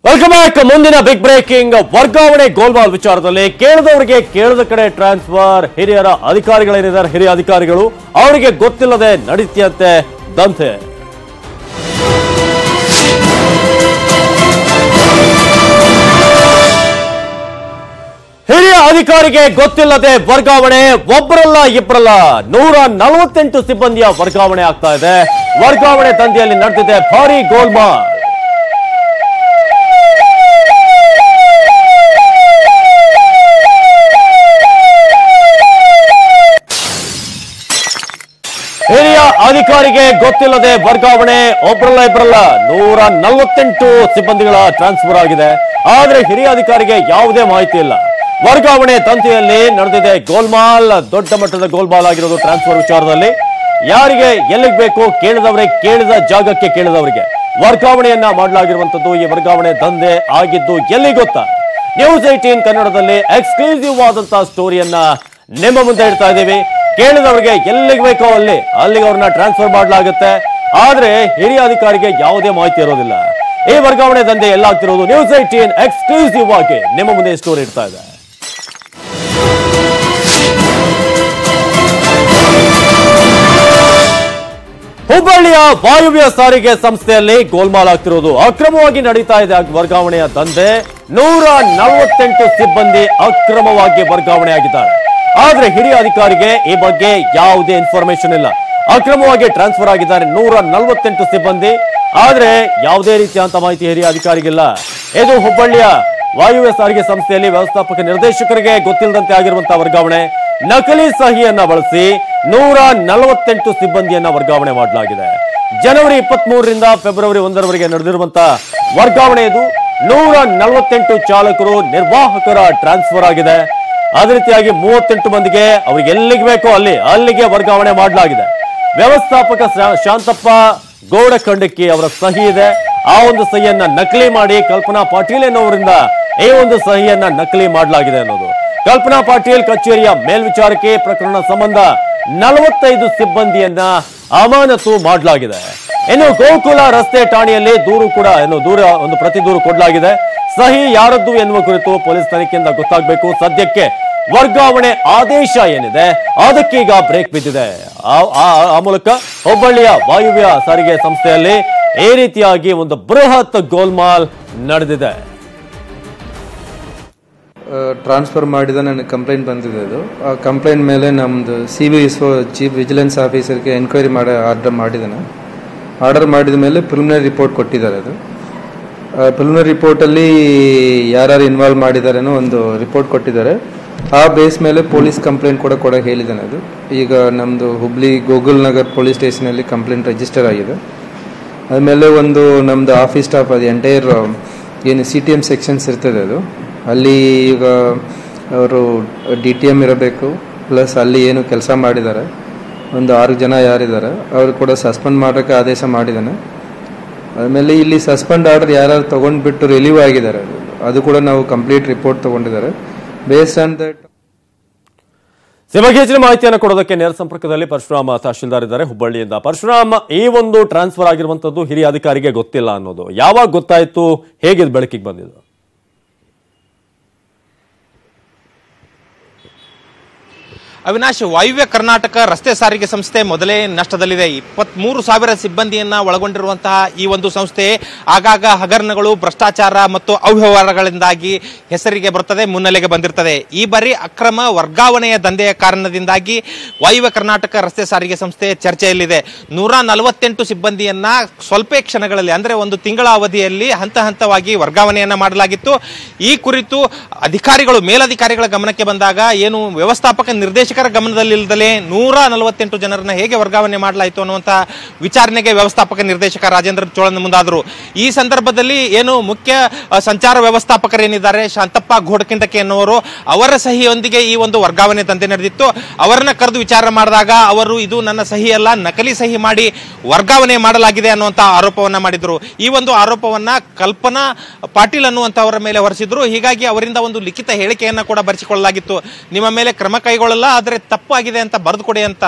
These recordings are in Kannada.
Welcome back. ಮುಂದಿನ ಬಿಗ್ ಬ್ರೇಕಿಂಗ್ ವರ್ಗಾವಣೆ ಗೋಲ್ಮಾಲ್ ವಿಚಾರದಲ್ಲಿ ಕೇಳದವರಿಗೆ ಕೇಳದ ಕಡೆ ಟ್ರಾನ್ಸ್ಫರ್. ಹಿರಿಯರ ಅಧಿಕಾರಿಗಳೇನಿದ್ದಾರೆ, ಹಿರಿಯ ಅಧಿಕಾರಿಗಳು ಅವರಿಗೆ ಗೊತ್ತಿಲ್ಲದೆ ನಡೀತಿಯಂತೆ ದಂಧೆ. ಹಿರಿಯ ಅಧಿಕಾರಿಗೆ ಗೊತ್ತಿಲ್ಲದೆ ವರ್ಗಾವಣೆ. ಒಬ್ಬರಲ್ಲ ಇಬ್ಬರಲ್ಲ 148 ಸಿಬ್ಬಂದಿಯ ವರ್ಗಾವಣೆ ಆಗ್ತಾ ಇದೆ. ವರ್ಗಾವಣೆ ದಂಧೆಯಲ್ಲಿ ನಡೆದಿದೆ ಭಾರಿ ಗೋಲ್ಮಾಲ್. ಹಿರಿಯ ಅಧಿಕಾರಿಗೆ ಗೊತ್ತಿಲ್ಲದೆ ವರ್ಗಾವಣೆ. ಒಬ್ಬರಲ್ಲ ಇಬ್ಬರಲ್ಲ 148 ಸಿಬ್ಬಂದಿಗಳ ಟ್ರಾನ್ಸ್ಫರ್ ಆಗಿದೆ. ಆದ್ರೆ ಹಿರಿಯ ಅಧಿಕಾರಿಗೆ ಯಾವುದೇ ಮಾಹಿತಿ ಇಲ್ಲ. ವರ್ಗಾವಣೆ ದಂಧೆಯಲ್ಲಿ ನಡೆದಿದೆ ಗೋಲ್ಮಾಲ್. ದೊಡ್ಡ ಮಟ್ಟದ ಗೋಲ್ಮಾಲ್ ಆಗಿರೋದು ಟ್ರಾನ್ಸ್ಫರ್ ವಿಚಾರದಲ್ಲಿ. ಯಾರಿಗೆ ಎಲ್ಲಿಗೆ ಬೇಕು ಕೇಳಿದವರಿಗೆ, ಕೇಳಿದ ಜಾಗಕ್ಕೆ ಕೇಳಿದವರಿಗೆ ವರ್ಗಾವಣೆಯನ್ನ ಮಾಡಲಾಗಿರುವಂತದ್ದು. ಈ ವರ್ಗಾವಣೆ ದಂಧೆ ಆಗಿದ್ದು ಎಲ್ಲಿ ಗೊತ್ತಾ? ನ್ಯೂಸ್ 18 ಕನ್ನಡದಲ್ಲಿ ಎಕ್ಸ್ಕ್ಲೂಸಿವ್ ಆದಂತಹ ಸ್ಟೋರಿಯನ್ನ ನಿಮ್ಮ ಮುಂದೆ ಇಡ್ತಾ ಇದ್ದೀವಿ. ಕೇಳಿದವರಿಗೆ ಎಲ್ಲಿಗೆ ಬೇಕೋ ಅಲ್ಲಿಗೆ ಅವ್ರನ್ನ ಟ್ರಾನ್ಸ್ಫರ್ ಮಾಡಲಾಗುತ್ತೆ. ಆದ್ರೆ ಹಿರಿಯ ಅಧಿಕಾರಿಗೆ ಯಾವುದೇ ಮಾಹಿತಿ ಇರೋದಿಲ್ಲ. ಈ ವರ್ಗಾವಣೆ ದಂಧೆ ಎಲ್ಲಾಗ್ತಿರೋದು ನ್ಯೂಸ್ 18 ಎಕ್ಸ್ಕ್ಲೂಸಿವ್ ಆಗಿ ನಿಮ್ಮ ಮುಂದೆ ಸ್ಟೋರಿ ಇಡ್ತಾ ಇದೆ. ಹುಬ್ಬಳ್ಳಿಯ ವಾಯುವ್ಯ ಸಾರಿಗೆ ಸಂಸ್ಥೆಯಲ್ಲಿ ಗೋಲ್ಮಾಲ್ ಆಗ್ತಿರೋದು. ಅಕ್ರಮವಾಗಿ ನಡೀತಾ ಇದೆ ವರ್ಗಾವಣೆಯ ದಂಧೆ. 148 ಸಿಬ್ಬಂದಿ ಅಕ್ರಮವಾಗಿ ವರ್ಗಾವಣೆ ಆಗಿದ್ದಾರೆ. ಆದ್ರೆ ಹಿರಿಯ ಅಧಿಕಾರಿಗೆ ಈ ಬಗ್ಗೆ ಯಾವುದೇ ಇನ್ಫಾರ್ಮೇಶನ್ ಇಲ್ಲ. ಅಕ್ರಮವಾಗಿ ಟ್ರಾನ್ಸ್ಫರ್ ಆಗಿದ್ದಾರೆ 148 ಸಿಬ್ಬಂದಿ. ಆದ್ರೆ ಯಾವುದೇ ರೀತಿಯಂತ ಮಾಹಿತಿ ಹಿರಿಯ ಅಧಿಕಾರಿಗಿಲ್ಲ. ಇದು ಹುಬ್ಬಳ್ಳಿಯ ವಾಯುವ್ಯ ಸಾರಿಗೆ ಸಂಸ್ಥೆಯಲ್ಲಿ ವ್ಯವಸ್ಥಾಪಕ ನಿರ್ದೇಶಕರಿಗೆ ಗೊತ್ತಿಲ್ಲದಂತೆ ಆಗಿರುವಂತಹ ವರ್ಗಾವಣೆ. ನಕಲಿ ಸಹಿಯನ್ನ ಬಳಸಿ 148 ಸಿಬ್ಬಂದಿಯನ್ನ ವರ್ಗಾವಣೆ ಮಾಡಲಾಗಿದೆ. ಜನವರಿ 23ರಿಂದ ಫೆಬ್ರವರಿ 1ರವರೆಗೆ ನಡೆದಿರುವಂತಹ ವರ್ಗಾವಣೆ ಇದು. 148 ಚಾಲಕರು, ನಿರ್ವಾಹಕರ ಟ್ರಾನ್ಸ್ಫರ್ ಆಗಿದೆ. ಅದೇ ರೀತಿಯಾಗಿ 38 ಮಂದಿಗೆ ಅವ್ರಿಗೆ ಎಲ್ಲಿಗೆ ಬೇಕೋ ಅಲ್ಲಿಗೆ ವರ್ಗಾವಣೆ ಮಾಡಲಾಗಿದೆ. ವ್ಯವಸ್ಥಾಪಕ ಶಾಂತಪ್ಪ ಗೌಡಖಂಡಕ್ಕಿ ಅವರ ಸಹಿ ಇದೆ. ಆ ಒಂದು ಸಹಿಯನ್ನ ನಕಲಿ ಮಾಡಿ ಕಲ್ಪನಾ ಪಾಟೀಲ್ ಎನ್ನುವರಿಂದ ಈ ಒಂದು ಸಹಿಯನ್ನ ನಕಲಿ ಮಾಡಲಾಗಿದೆ ಅನ್ನೋದು. ಕಲ್ಪನಾ ಪಾಟೀಲ್ ಕಚೇರಿಯ ಮೇಲ್ವಿಚಾರಕಿ ಪ್ರಕರಣ ಸಂಬಂಧ 45 ಸಿಬ್ಬಂದಿಯನ್ನ ಅಮಾನತು ಮಾಡಲಾಗಿದೆ. ಇನ್ನು ಗೋಕುಲ ರಸ್ತೆ ಠಾಣೆಯಲ್ಲಿ ಒಂದು ಪ್ರತಿ ದೂರು ಕೊಡಲಾಗಿದೆ. ಸಹಿ ಯಾರದ್ದು ಎನ್ನುವ ಕುರಿತು ಪೊಲೀಸ್ ತನಿಖೆಯಿಂದ ಗೊತ್ತಾಗಬೇಕು. ಸದ್ಯಕ್ಕೆ ವರ್ಗಾವಣೆ ಆದೇಶ ಏನಿದೆ ಅದಕ್ಕೀಗ ಬ್ರೇಕ್ ಬಿದ್ದಿದೆ. ಆ ಮೂಲಕ ಹುಬ್ಬಳ್ಳಿಯ ವಾಯುವ್ಯ ಸಾರಿಗೆ ಸಂಸ್ಥೆಯಲ್ಲಿ ಈ ರೀತಿಯಾಗಿ ಒಂದು ಬೃಹತ್ ಗೋಲ್ಮಾಲ್ ನಡೆದಿದೆ. ಟ್ರಾನ್ಸ್ಫರ್ ಮಾಡಿದ ನನಗೆ ಕಂಪ್ಲೇಂಟ್ ಬಂದಿದೆ. ಅದು ಆ ಕಂಪ್ಲೇಂಟ್ ಮೇಲೆ ನಮ್ಮದು CVSO ಚೀಫ್ ವಿಜಿಲೆನ್ಸ್ ಆಫೀಸರ್ಗೆ ಎನ್ಕ್ವೈರಿ ಮಾಡಿ ಆರ್ಡರ್ ಮಾಡಿದ ಮೇಲೆ ಪ್ರಿಲಿಮಿನರಿ ರಿಪೋರ್ಟ್ ಕೊಟ್ಟಿದ್ದಾರೆ. ಅದು ಪ್ರಿಲಿಮಿನರಿ ರಿಪೋರ್ಟಲ್ಲಿ ಯಾರ್ಯಾರು ಇನ್ವಾಲ್ವ್ ಮಾಡಿದಾರೇನೋ ಒಂದು ರಿಪೋರ್ಟ್ ಕೊಟ್ಟಿದ್ದಾರೆ. ಆ ಬೇಸ್ ಮೇಲೆ ಪೊಲೀಸ್ ಕಂಪ್ಲೇಂಟ್ ಕೂಡ ಹೇಳಿದ್ದಾನೆ. ಅದು ಈಗ ನಮ್ಮದು ಹುಬ್ಳಿ ಗೋಗುಲ್ ನಗರ್ ಪೊಲೀಸ್ ಸ್ಟೇಷನಲ್ಲಿ ಕಂಪ್ಲೇಂಟ್ ರಿಜಿಸ್ಟರ್ ಆಗಿದೆ. ಆದಮೇಲೆ ಒಂದು ನಮ್ಮದು ಆಫೀಸ್ ಸ್ಟಾಫ್ ಅದು ಎಂಟೈರ್ ಏನು CTM ಸೆಕ್ಷನ್ಸ್ ಇರ್ತದೆ, ಅದು ಅಲ್ಲಿ ಈಗ ಅವರು DTM ಇರಬೇಕು. ಪ್ಲಸ್ ಅಲ್ಲಿ ಏನು ಕೆಲಸ ಮಾಡಿದ್ದಾರೆ ಒಂದು 6 ಜನ ಯಾರಿದ್ದಾರೆ ಅವರು ಕೂಡ ಸಸ್ಪೆಂಡ್ ಮಾಡೋಕ್ಕೆ ಆದೇಶ ಮಾಡಿದ್ದಾನೆ. ಆಮೇಲೆ ಇಲ್ಲಿ ಸಸ್ಪೆಂಡ್ ಆರ್ಡರ್ ಯಾರು ತೊಗೊಂಡ್ಬಿಟ್ಟು ರಿಲೀವ್ ಆಗಿದ್ದಾರೆ ಅದು ಕೂಡ ನಾವು ಕಂಪ್ಲೀಟ್ ರಿಪೋರ್ಟ್ ತೊಗೊಂಡಿದ್ದಾರೆ. ಬೇಸ್ಡ್ ಆನ್ ದಟ್ ಈ ಬಗ್ಗೆ ಹೆಚ್ಚಿನ ಮಾಹಿತಿಯನ್ನು ಕೊಡೋದಕ್ಕೆ ನೇರ ಸಂಪರ್ಕದಲ್ಲಿ ಪರಶುರಾಮ ತಹಶೀಲ್ದಾರ್ ಇದ್ದಾರೆ ಹುಬ್ಬಳ್ಳಿಯಿಂದ. ಪರಶುರಾಮ್, ಈ ಒಂದು ಟ್ರಾನ್ಸ್ಫರ್ ಆಗಿರುವಂತದ್ದು ಹಿರಿಯ ಅಧಿಕಾರಿಗೆ ಗೊತ್ತಿಲ್ಲ ಅನ್ನೋದು ಯಾವಾಗ ಗೊತ್ತಾಯ್ತು? ಹೇಗೆ ಬೆಳಕಿಗೆ ಬಂದಿದ್ದು? ಅವಿನಾಶ್, ವಾಯುವ್ಯ ಕರ್ನಾಟಕ ರಸ್ತೆ ಸಾರಿಗೆ ಸಂಸ್ಥೆ ಮೊದಲೇ ನಷ್ಟದಲ್ಲಿದೆ. 23,000 ಸಿಬ್ಬಂದಿಯನ್ನ ಒಳಗೊಂಡಿರುವಂತಹ ಈ ಒಂದು ಸಂಸ್ಥೆ ಆಗಾಗ ಹಗರಣಗಳು, ಭ್ರಷ್ಟಾಚಾರ ಮತ್ತು ಅವ್ಯವಹಾರಗಳಿಂದಾಗಿ ಹೆಸರಿಗೆ ಬರುತ್ತದೆ, ಮುನ್ನೆಲೆಗೆ ಬಂದಿರ್ತದೆ. ಈ ಬಾರಿ ಅಕ್ರಮ ವರ್ಗಾವಣೆಯ ದಂಧೆಯ ಕಾರಣದಿಂದಾಗಿ ವಾಯುವ್ಯ ಕರ್ನಾಟಕ ರಸ್ತೆ ಸಾರಿಗೆ ಸಂಸ್ಥೆ ಚರ್ಚೆಯಲ್ಲಿದೆ. 148 ಸಿಬ್ಬಂದಿಯನ್ನ ಸ್ವಲ್ಪ ಕ್ಷಣಗಳಲ್ಲಿ, ಅಂದರೆ ಒಂದು ತಿಂಗಳ ಅವಧಿಯಲ್ಲಿ ಹಂತವಾಗಿ ವರ್ಗಾವಣೆಯನ್ನ ಮಾಡಲಾಗಿತ್ತು. ಈ ಕುರಿತು ಮೇಲಧಿಕಾರಿಗಳ ಗಮನಕ್ಕೆ ಬಂದಾಗ ಏನು ವ್ಯವಸ್ಥಾಪಕ ನಿರ್ದೇಶಕರ ಗಮನದಲ್ಲಿಲ್ಲದಲೇ 148 ಜನರನ್ನ ಹೇಗೆ ವರ್ಗಾವಣೆ ಮಾಡಲಾಯಿತು ಅನ್ನುವಂಥ ವಿಚಾರಣೆಗೆ ವ್ಯವಸ್ಥಾಪಕ ನಿರ್ದೇಶಕ ರಾಜೇಂದ್ರ ಚೋಳನ್ ಮುಂದಾದರು. ಈ ಸಂದರ್ಭದಲ್ಲಿ ಏನು ಮುಖ್ಯ ಸಂಚಾರ ವ್ಯವಸ್ಥಾಪಕರೇನಿದ್ದಾರೆ ಶಾಂತಪ್ಪ ಘೋಡಖಂಡಕಿ ಎನ್ನುವರು, ಅವರ ಸಹಿಯೊಂದಿಗೆ ಈ ಒಂದು ವರ್ಗಾವಣೆ ದಂಧೆ ನಡೆದಿತ್ತು. ಅವರನ್ನ ಕರೆದು ವಿಚಾರ ಮಾಡಿದಾಗ ಅವರು ಇದು ನನ್ನ ಸಹಿ ಅಲ್ಲ, ನಕಲಿ ಸಹಿ ಮಾಡಿ ವರ್ಗಾವಣೆ ಮಾಡಲಾಗಿದೆ ಅನ್ನುವಂಥ ಆರೋಪವನ್ನ ಮಾಡಿದ್ರು. ಈ ಒಂದು ಆರೋಪವನ್ನ ಕಲ್ಪನಾ ಪಾಟೀಲ್ ಅನ್ನುವಂಥವರ ಮೇಲೆ ಹೊರಿಸಿದ್ರು. ಹೀಗಾಗಿ ಅವರಿಂದ ಒಂದು ಲಿಖಿತ ಹೇಳಿಕೆಯನ್ನ ಕೂಡ ಬರೆಸಿಕೊಳ್ಳಲಾಗಿತ್ತು. ನಿಮ್ಮ ಮೇಲೆ ಕ್ರಮ ಕೈಗೊಳ್ಳಲ್ಲ, ಆದರೆ ತಪ್ಪಾಗಿದೆ ಅಂತ ಬರೆದು ಕೊಡಿ ಅಂತ.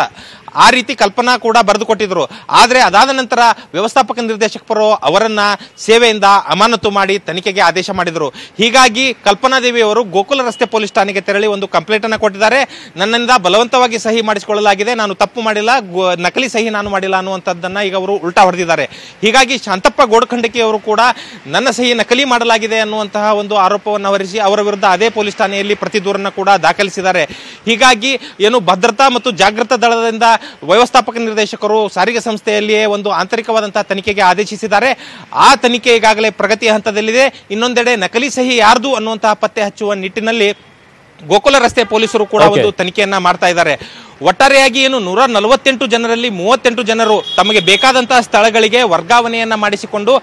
ಆ ರೀತಿ ಕಲ್ಪನಾ ಕೂಡ ಬರೆದುಕೊಟ್ಟಿದ್ರು. ಆದರೆ ಅದಾದ ನಂತರ ವ್ಯವಸ್ಥಾಪಕ ನಿರ್ದೇಶಕರು ಅವರನ್ನ ಸೇವೆಯಿಂದ ಅಮಾನತು ಮಾಡಿ ತನಿಖೆಗೆ ಆದೇಶ ಮಾಡಿದರು. ಹೀಗಾಗಿ ಕಲ್ಪನಾ ದೇವಿ ಅವರು ಗೋಕುಲ ರಸ್ತೆ ಪೊಲೀಸ್ ಠಾಣೆಗೆ ತೆರಳಿ ಒಂದು ಕಂಪ್ಲೇಂಟ್ ಅನ್ನು ಕೊಟ್ಟಿದ್ದಾರೆ. ನನ್ನಿಂದ ಬಲವಂತವಾಗಿ ಸಹಿ ಮಾಡಿಸಿಕೊಳ್ಳಲಾಗಿದೆ, ನಾನು ತಪ್ಪು ಮಾಡಿಲ್ಲ, ನಕಲಿ ಸಹಿ ನಾನು ಮಾಡಿಲ್ಲ ಅನ್ನುವಂಥದ್ದನ್ನ ಈಗ ಅವರು ಉಲ್ಟಾ ಹೊಡೆದಿದ್ದಾರೆ. ಹೀಗಾಗಿ ಶಾಂತಪ್ಪ ಗೋಡ್ಖಂಡಕಿ ಅವರು ಕೂಡ ನನ್ನ ಸಹಿ ನಕಲಿ ಮಾಡಲಾಗಿದೆ ಅನ್ನುವಂತಹ ಒಂದು ಆರೋಪವನ್ನು ಹೊರಿಸಿ ಅವರ ವಿರುದ್ಧ ಅದೇ ಪೊಲೀಸ್ ಠಾಣೆಯಲ್ಲಿ ಪ್ರತಿ ದೂರನ್ನು ಕೂಡ ದಾಖಲಿಸಿದ್ದಾರೆ. ಹೀಗಾಗಿ ಏನು ಭದ್ರತಾ ಮತ್ತು ಜಾಗೃತಾ ದಳದಿಂದ ವ್ಯವಸ್ಥಾಪಕ ನಿರ್ದೇಶಕರು ಸಾರಿಗೆ ಸಂಸ್ಥೆಯಲ್ಲಿಯೇ ಒಂದು ಆಂತರಿಕವಾದಂತಹ ತನಿಖೆಗೆ ಆದೇಶಿಸಿದ್ದಾರೆ. ಆ ತನಿಖೆ ಈಗಾಗಲೇ ಪ್ರಗತಿಯ ಹಂತದಲ್ಲಿದೆ. ಇನ್ನೊಂದೆಡೆ ನಕಲಿ ಸಹಿ ಯಾರ್ದು ಅನ್ನುವಂತಹ ಪತ್ತೆ ಹಚ್ಚುವ ನಿಟ್ಟಿನಲ್ಲಿ ಗೋಕುಲ ರಸ್ತೆ ಪೊಲೀಸರು ಕೂಡ ಒಂದು ತನಿಖೆಯನ್ನ ಮಾಡ್ತಾ ಇದ್ದಾರೆ. ಒಟ್ಟಾರೆಯಾಗಿ ಏನು 148 ಜನರಲ್ಲಿ 38 ಜನರು ತಮಗೆ ಬೇಕಾದಂತಹ ಸ್ಥಳಗಳಿಗೆ ವರ್ಗಾವಣೆಯನ್ನ ಮಾಡಿಸಿಕೊಂಡು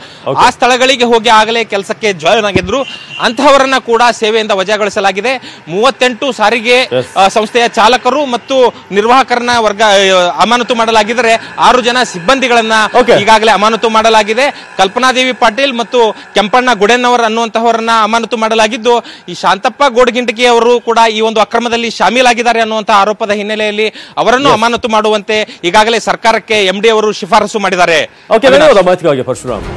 ಆ ಸ್ಥಳಗಳಿಗೆ ಹೋಗಿ ಆಗಲೇ ಕೆಲಸಕ್ಕೆ ಜಾಯಿನ್ ಆಗಿದ್ರು. ಅಂತಹವರನ್ನ ಕೂಡ ಸೇವೆಯಿಂದ ವಜಾಗೊಳಿಸಲಾಗಿದೆ. 38 ಸಾರಿಗೆ ಸಂಸ್ಥೆಯ ಚಾಲಕರು ಮತ್ತು ನಿರ್ವಾಹಕರನ್ನ ಅಮಾನತು ಮಾಡಲಾಗಿದ್ದರೆ 6 ಜನ ಸಿಬ್ಬಂದಿಗಳನ್ನ ಈಗಾಗಲೇ ಅಮಾನತು ಮಾಡಲಾಗಿದೆ. ಕಲ್ಪನಾದೇವಿ ಪಾಟೀಲ್ ಮತ್ತು ಕೆಂಪಣ್ಣ ಗುಡೆನ್ನವರ್ ಅನ್ನುವಂತಹವರನ್ನ ಅಮಾನತು ಮಾಡಲಾಗಿದ್ದು, ಈ ಶಾಂತಪ್ಪ ಗೋಡ್ಖಂಡಕಿ ಅವರು ಕೂಡ ಈ ಒಂದು ಅಕ್ರಮದಲ್ಲಿ ಶಾಮೀಲಾಗಿದ್ದಾರೆ ಅನ್ನುವಂತಹ ಆರೋಪದ ಹಿನ್ನೆಲೆಯಲ್ಲಿ ಅವರನ್ನು ಅಮಾನತು ಮಾಡುವಂತೆ ಈಗಾಗಲೇ ಸರ್ಕಾರಕ್ಕೆ ಎಂಡಿ ಅವರು ಶಿಫಾರಸು ಮಾಡಿದ್ದಾರೆ. ಧನ್ಯವಾದ ಮಾಹಿತಿಗಾಗಿ ಪರಶುರಾಮ್.